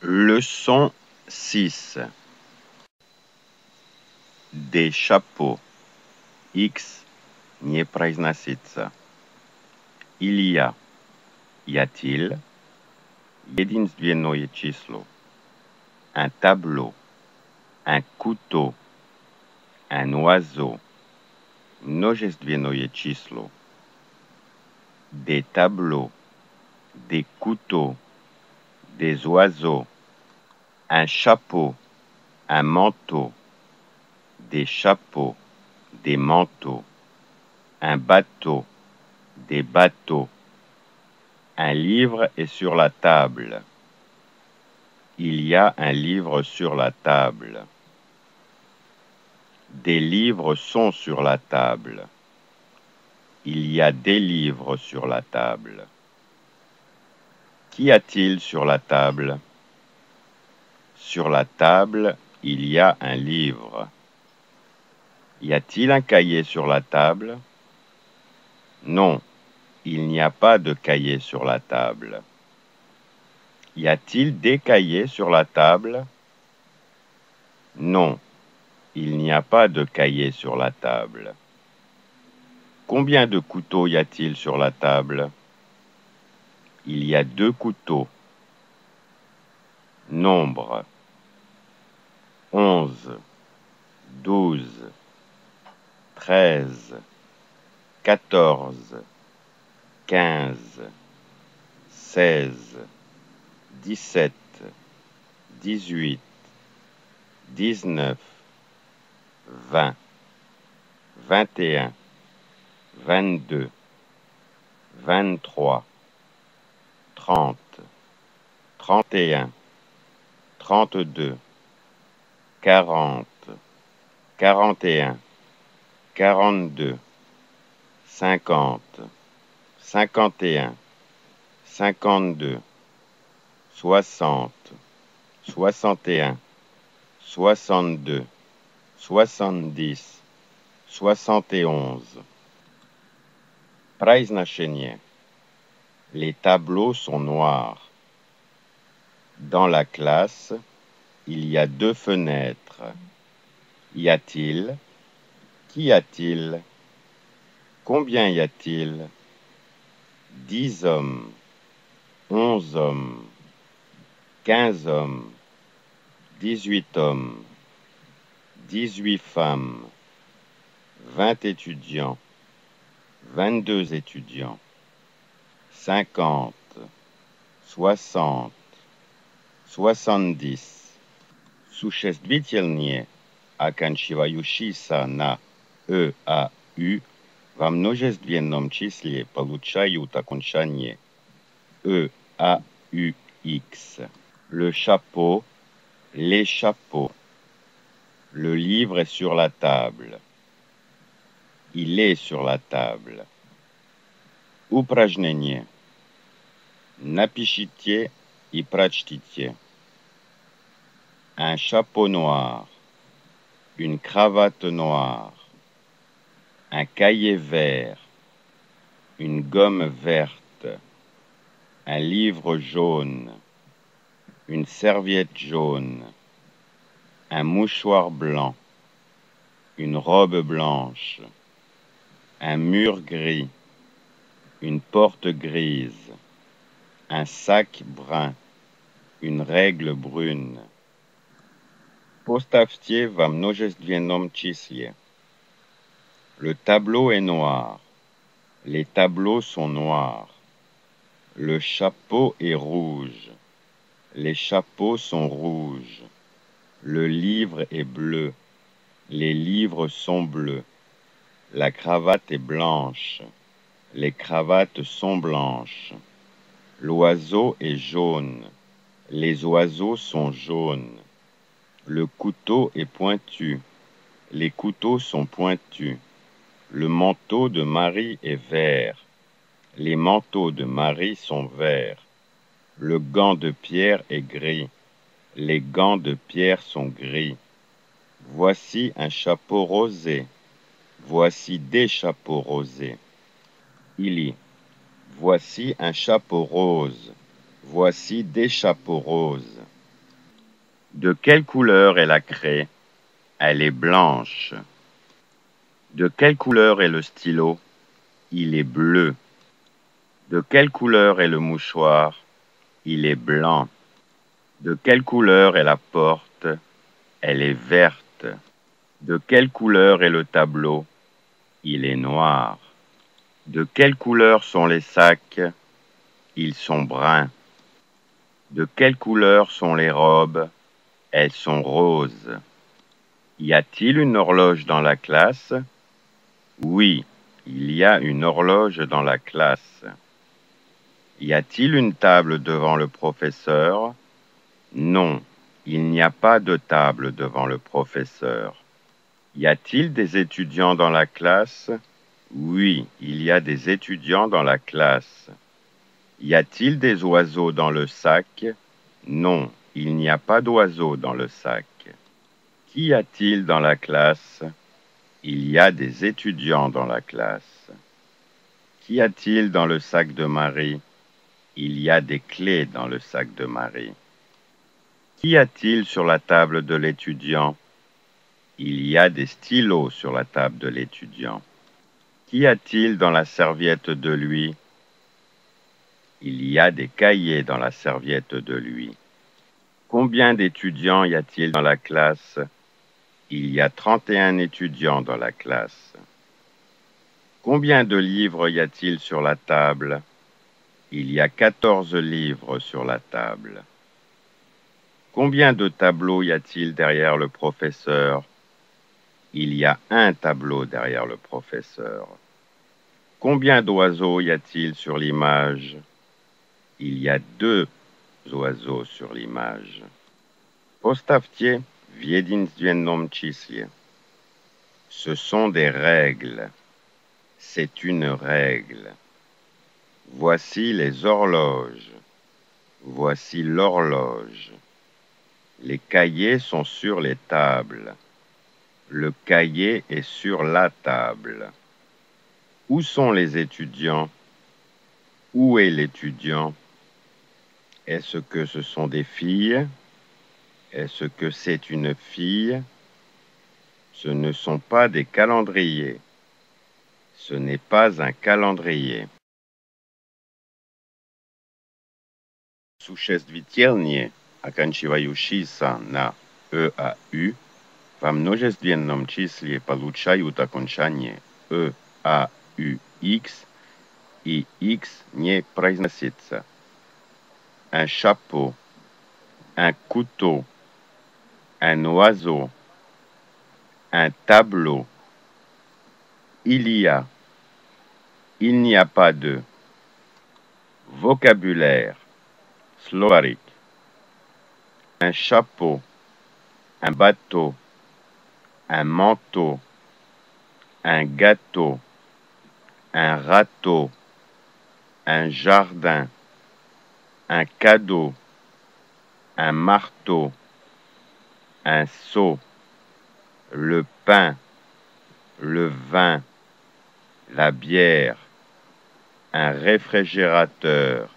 Leçon 6. Des chapeaux. X не произносится. Il y a. Y a-t-il? Единственное число. Un tableau. Un couteau. Un oiseau. Множественное число. Des tableaux. Des couteaux. Des oiseaux. Un chapeau. Un manteau. Des chapeaux. Des manteaux. Un bateau. Des bateaux. Un livre est sur la table. Il y a un livre sur la table. Des livres sont sur la table. Il y a des livres sur la table. Qu'y a-t-il sur la table? Sur la table, il y a un livre. Y a-t-il un cahier sur la table? Non, il n'y a pas de cahier sur la table. Y a-t-il des cahiers sur la table? Non, il n'y a pas de cahiers sur la table. Combien de couteaux y a-t-il sur la table? Il y a 2 couteaux. Nombre. 11, 12, 13, 14, 15, 16, 17, 18, 19, 20, 21, 22, 23, 30, 31, 32, 40, 41, 42, 50, 51, 52, 60, 61, 62, 70, 71. Произношение. Les tableaux sont noirs. Dans la classe, il y a 2 fenêtres. Y a-t-il? Qu'y a-t-il? Combien y a-t-il? 10 hommes, 11 hommes, 15 hommes, 18 hommes, 18 femmes, 20 étudiants, 22 étudiants, 50, 60, 70. Существительные, оканчивающиеся на «ы», «а», «ю», во множественном числе получают окончание «ы», «а», «ю», «х». Le chapeau, les chapeaux. Le livre est sur la table. Il est sur la table. Упражнение. Напишите и прочтите. Un chapeau noir. Une cravate noire. Un cahier vert. Une gomme verte. Un livre jaune. Une serviette jaune. Un mouchoir blanc. Une robe blanche. Un mur gris. Une porte grise. Un sac brun. Une règle brune. Поставьте во множественном числе. Le tableau est noir. Les tableaux sont noirs. Le chapeau est rouge. Les chapeaux sont rouges. Le livre est bleu. Les livres sont bleus. La cravate est blanche. Les cravates sont blanches. L'oiseau est jaune. Les oiseaux sont jaunes. Le couteau est pointu. Les couteaux sont pointus. Le manteau de Marie est vert. Les manteaux de Marie sont verts. Le gant de Pierre est gris. Les gants de Pierre sont gris. Voici un chapeau rosé. Voici des chapeaux rosés. Ili. Voici un chapeau rose. Voici des chapeaux roses. De quelle couleur est la craie? Elle est blanche. De quelle couleur est le stylo? Il est bleu. De quelle couleur est le mouchoir? Il est blanc. De quelle couleur est la porte? Elle est verte. De quelle couleur est le tableau? Il est noir. De quelle couleur sont les sacs? Ils sont bruns. De quelle couleur sont les robes? Elles sont roses. Y a-t-il une horloge dans la classe? Oui, il y a une horloge dans la classe. Y a-t-il une table devant le professeur? Non, il n'y a pas de table devant le professeur. Y a-t-il des étudiants dans la classe? Oui, il y a des étudiants dans la classe. Y a-t-il des oiseaux dans le sac? Non, il n'y a pas d'oiseaux dans le sac. Qu'y a-t-il dans la classe? Il y a des étudiants dans la classe. Qu'y a-t-il dans le sac de Marie? Il y a des clés dans le sac de Marie. Qu'y a-t-il sur la table de l'étudiant? Il y a des stylos sur la table de l'étudiant. Qu'y a-t-il dans la serviette de lui? Il y a des cahiers dans la serviette de lui. Combien d'étudiants y a-t-il dans la classe? Il y a 31 étudiants dans la classe. Combien de livres y a-t-il sur la table? Il y a 14 livres sur la table. Combien de tableaux y a-t-il derrière le professeur? Il y a un tableau derrière le professeur. Combien d'oiseaux y a-t-il sur l'image? Il y a 2 oiseaux sur l'image. Postavte w jednym čísle. Ce sont des règles. C'est une règle. Voici les horloges. Voici l'horloge. Les cahiers sont sur les tables. Le cahier est sur la table. Où sont les étudiants? Où est l'étudiant? Est-ce que ce sont des filles? Est-ce que c'est une fille? Ce ne sont pas des calendriers. Ce n'est pas un calendrier. Sušestvitelnie, оканчивающиеся на «ы», во множественном числе получают окончание «x» и «x» не произносится. Un chapeau, un couteau, un oiseau, un tableau. Il y a, il n'y a pas de. Vocabulaire, slovarique. Un chapeau, un bateau, un manteau, un gâteau, un râteau, un jardin, un cadeau, un marteau, un seau, le pain, le vin, la bière, un réfrigérateur,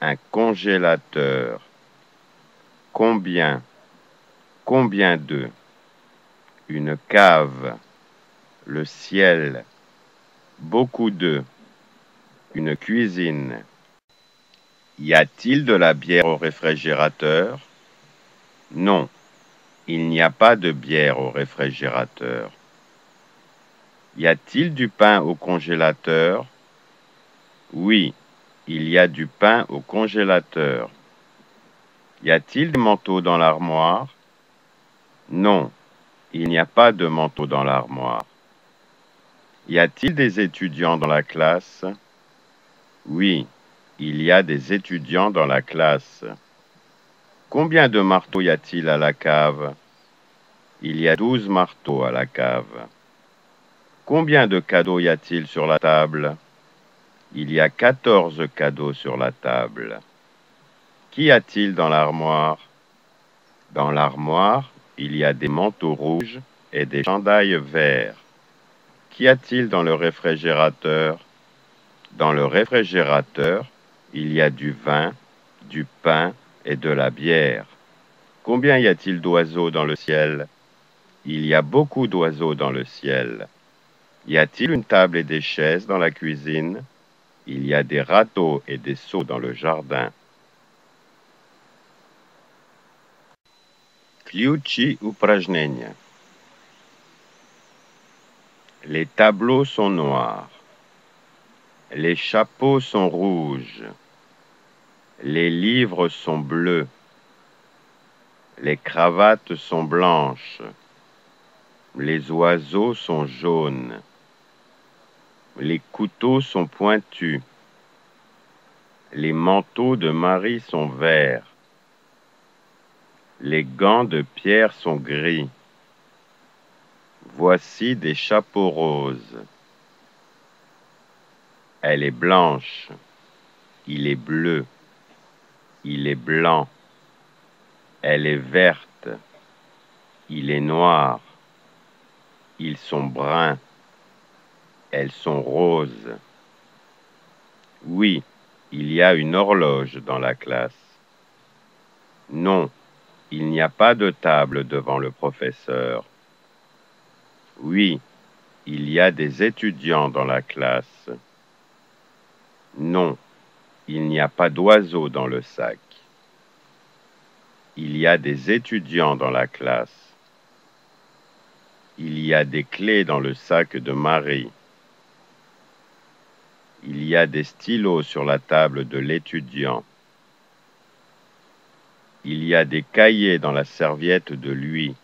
un congélateur. Combien? Combien de? Une cave, le ciel, beaucoup de, une cuisine. Y a-t-il de la bière au réfrigérateur? Non, il n'y a pas de bière au réfrigérateur. Y a-t-il du pain au congélateur? Oui, il y a du pain au congélateur. Y a-t-il des manteaux dans l'armoire? Non, il n'y a pas de manteau dans l'armoire. Y a-t-il des étudiants dans la classe? Oui, il y a des étudiants dans la classe. Combien de marteaux y a-t-il à la cave? Il y a 12 marteaux à la cave. Combien de cadeaux y a-t-il sur la table? Il y a 14 cadeaux sur la table. Qu'y a-t-il dans l'armoire? Dans l'armoire, il y a des manteaux rouges et des chandails verts. Qu'y a-t-il dans le réfrigérateur? Dans le réfrigérateur, il y a du vin, du pain et de la bière. Combien y a-t-il d'oiseaux dans le ciel? Il y a beaucoup d'oiseaux dans le ciel. Y a-t-il une table et des chaises dans la cuisine? Il y a des râteaux et des seaux dans le jardin. Ключи упражнения. Les tableaux sont noirs. Les chapeaux sont rouges. Les livres sont bleus. Les cravates sont blanches. Les oiseaux sont jaunes. Les couteaux sont pointus. Les manteaux de Marie sont verts. Les gants de Pierre sont gris. Voici des chapeaux roses. Elle est blanche. Il est bleu. Il est blanc. Elle est verte. Il est noir. Ils sont bruns. Elles sont roses. Oui, il y a une horloge dans la classe. Non, il n'y a pas de table devant le professeur. Oui, il y a des étudiants dans la classe. Non, il n'y a pas d'oiseaux dans le sac. Il y a des étudiants dans la classe. Il y a des clés dans le sac de Marie. Il y a des stylos sur la table de l'étudiant. Il y a des cahiers dans la serviette de lui.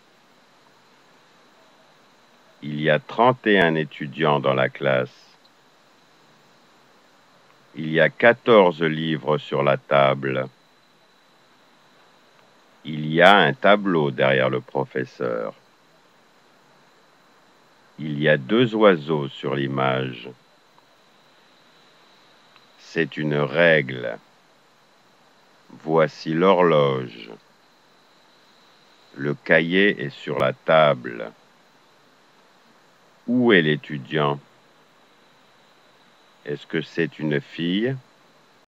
Il y a 31 étudiants dans la classe. Il y a 14 livres sur la table. Il y a un tableau derrière le professeur. Il y a 2 oiseaux sur l'image. C'est une règle. Voici l'horloge. Le cahier est sur la table. Où est l'étudiant? Est-ce que c'est une fille?